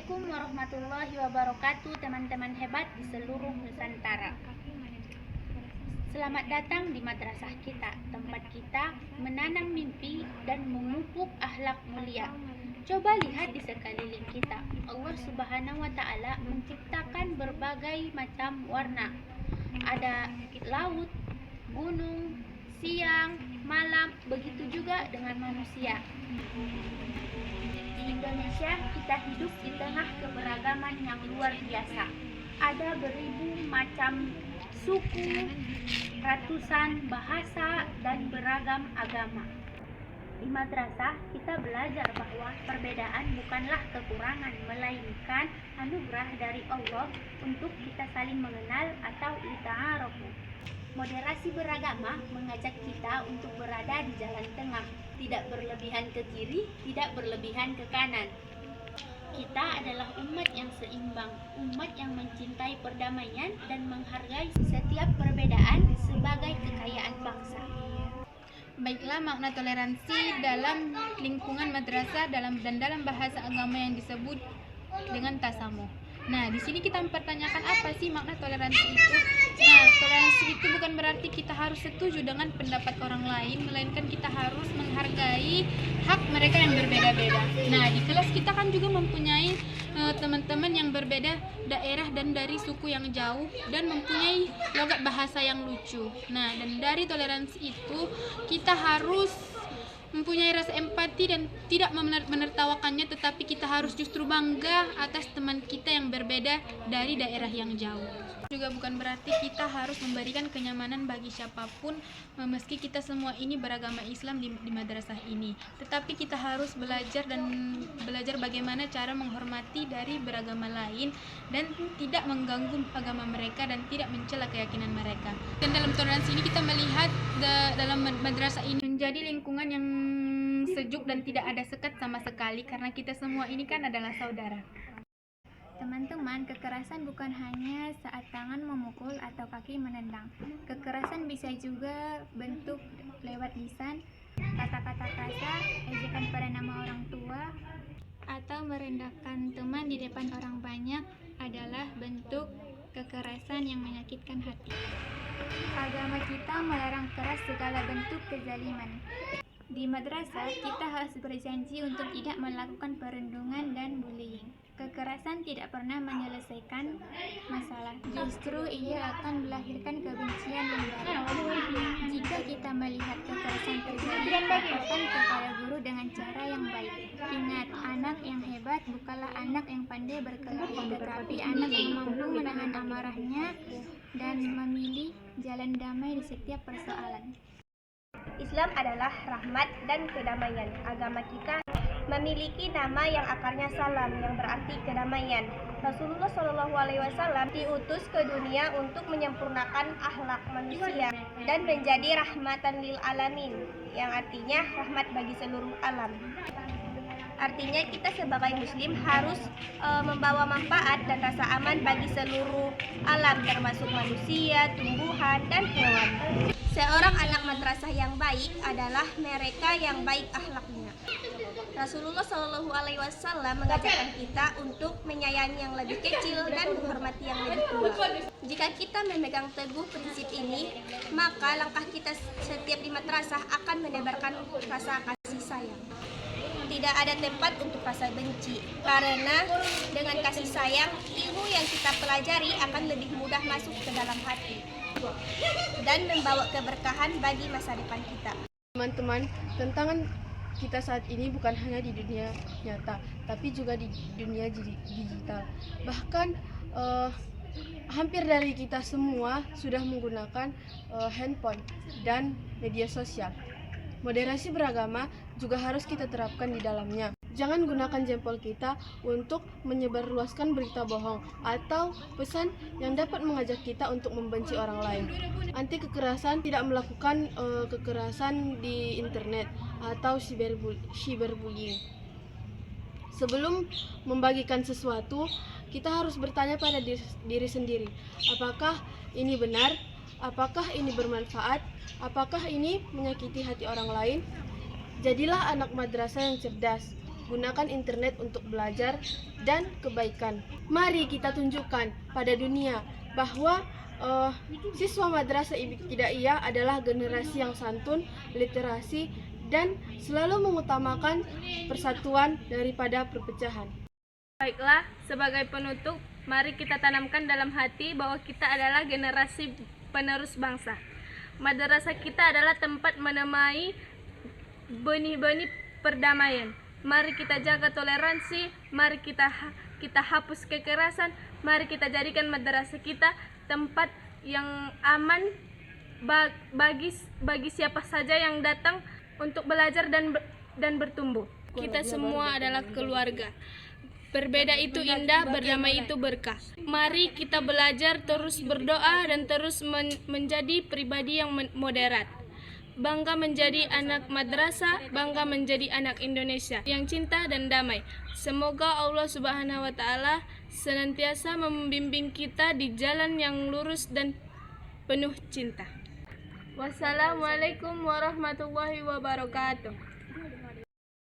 Assalamualaikum warahmatullahi wabarakatuh, teman-teman hebat di seluruh Nusantara. Selamat datang di madrasah kita, tempat kita menanam mimpi dan memupuk akhlak mulia. Coba lihat di sekeliling kita, Allah Subhanahu wa Ta'ala menciptakan berbagai macam warna. Ada laut, gunung, siang, malam, begitu juga dengan manusia. Di Indonesia, kita hidup di tengah keberagaman yang luar biasa. Ada beribu macam suku, ratusan bahasa, dan beragam agama. Di madrasah, kita belajar bahwa perbedaan bukanlah kekurangan, melainkan anugerah dari Allah untuk kita saling mengenal atau lita'arafu. Moderasi beragama mengajak kita untuk berada di jalan tengah, tidak berlebihan ke kiri, tidak berlebihan ke kanan. Kita adalah umat yang seimbang, umat yang mencintai perdamaian dan menghargai setiap perbedaan sebagai kekayaan bangsa. Baiklah, makna toleransi dalam lingkungan madrasah dan dalam bahasa agama yang disebut dengan tasamuh. Nah, di sini kita mempertanyakan apa sih makna toleransi itu? Nah, toleransi itu bukan berarti kita harus setuju dengan pendapat orang lain, melainkan kita harus menghargai hak mereka yang berbeda-beda. Nah, di kelas kita kan juga mempunyai teman-teman yang berbeda daerah dan dari suku yang jauh dan mempunyai logat bahasa yang lucu. Nah, dan dari toleransi itu kita harus mempunyai rasa empati dan tidak menertawakannya, tetapi kita harus justru bangga atas teman kita yang berbeda dari daerah yang jauh. Juga bukan berarti kita harus memberikan kenyamanan bagi siapapun, meski kita semua ini beragama Islam di madrasah ini. Tetapi kita harus belajar bagaimana cara menghormati dari beragama lain dan tidak mengganggu agama mereka dan tidak mencela keyakinan mereka. Dan dalam toleransi ini kita melihat dalam madrasah ini menjadi lingkungan yang sejuk dan tidak ada sekat sama sekali, karena kita semua ini kan adalah saudara. Teman-teman, kekerasan bukan hanya saat tangan memukul atau kaki menendang. Kekerasan bisa juga bentuk lewat lisan, kata-kata kasar, ejekan pada nama orang tua, atau merendahkan teman di depan orang banyak adalah bentuk kekerasan yang menyakitkan hati. Agama kita melarang keras segala bentuk kezaliman. Di madrasah, kita harus berjanji untuk tidak melakukan perundungan dan bullying. Kekerasan tidak pernah menyelesaikan masalah, justru ia akan melahirkan kebencian yang baru. Jika kita melihat kekerasan terjadi, laporkan kepada guru dengan cara yang baik. Ingat, anak yang hebat bukanlah anak yang pandai berkelahi, tetapi anak yang mampu menahan amarahnya dan memilih jalan damai di setiap persoalan. Islam adalah rahmat dan kedamaian. Agama kita memiliki nama yang akarnya salam, yang berarti kedamaian. Rasulullah SAW diutus ke dunia untuk menyempurnakan akhlak manusia dan menjadi rahmatan lil alamin, yang artinya rahmat bagi seluruh alam. Artinya kita sebagai muslim harus membawa manfaat dan rasa aman bagi seluruh alam, termasuk manusia, tumbuhan, dan hewan. Seorang anak madrasah yang baik adalah mereka yang baik akhlaknya. Rasulullah SAW mengajarkan kita untuk menyayangi yang lebih kecil dan menghormati yang lebih tua. Jika kita memegang teguh prinsip ini, maka langkah kita setiap di madrasah akan menebarkan rasa kasih sayang. Tidak ada tempat untuk rasa benci, karena dengan kasih sayang, ilmu yang kita pelajari akan lebih mudah masuk ke dalam hati dan membawa keberkahan bagi masa depan kita. Teman-teman, tantangan kita saat ini bukan hanya di dunia nyata, tapi juga di dunia digital. Bahkan hampir dari kita semua sudah menggunakan handphone dan media sosial. Moderasi beragama juga harus kita terapkan di dalamnya. Jangan gunakan jempol kita untuk menyebarluaskan berita bohong atau pesan yang dapat mengajak kita untuk membenci orang lain. Anti kekerasan tidak melakukan kekerasan di internet atau cyberbullying. Sebelum membagikan sesuatu, kita harus bertanya pada diri sendiri, apakah ini benar? Apakah ini bermanfaat? Apakah ini menyakiti hati orang lain? Jadilah anak madrasah yang cerdas, gunakan internet untuk belajar dan kebaikan. Mari kita tunjukkan pada dunia bahwa siswa Madrasah Ibtidaiyah adalah generasi yang santun, literasi, dan selalu mengutamakan persatuan daripada perpecahan. Baiklah, sebagai penutup, mari kita tanamkan dalam hati bahwa kita adalah generasi penerus bangsa. Madrasah kita adalah tempat menemai benih-benih perdamaian. Mari kita jaga toleransi, mari kita hapus kekerasan, mari kita jadikan madrasah kita tempat yang aman bagi siapa saja yang datang untuk belajar dan bertumbuh. Kita semua adalah keluarga. Berbeda itu indah, berdamai itu berkah. Mari kita belajar, terus berdoa, dan terus menjadi pribadi yang moderat. Bangga menjadi anak madrasah, bangga menjadi anak Indonesia yang cinta dan damai. Semoga Allah Subhanahu wa Ta'ala senantiasa membimbing kita di jalan yang lurus dan penuh cinta. Wassalamualaikum warahmatullahi wabarakatuh.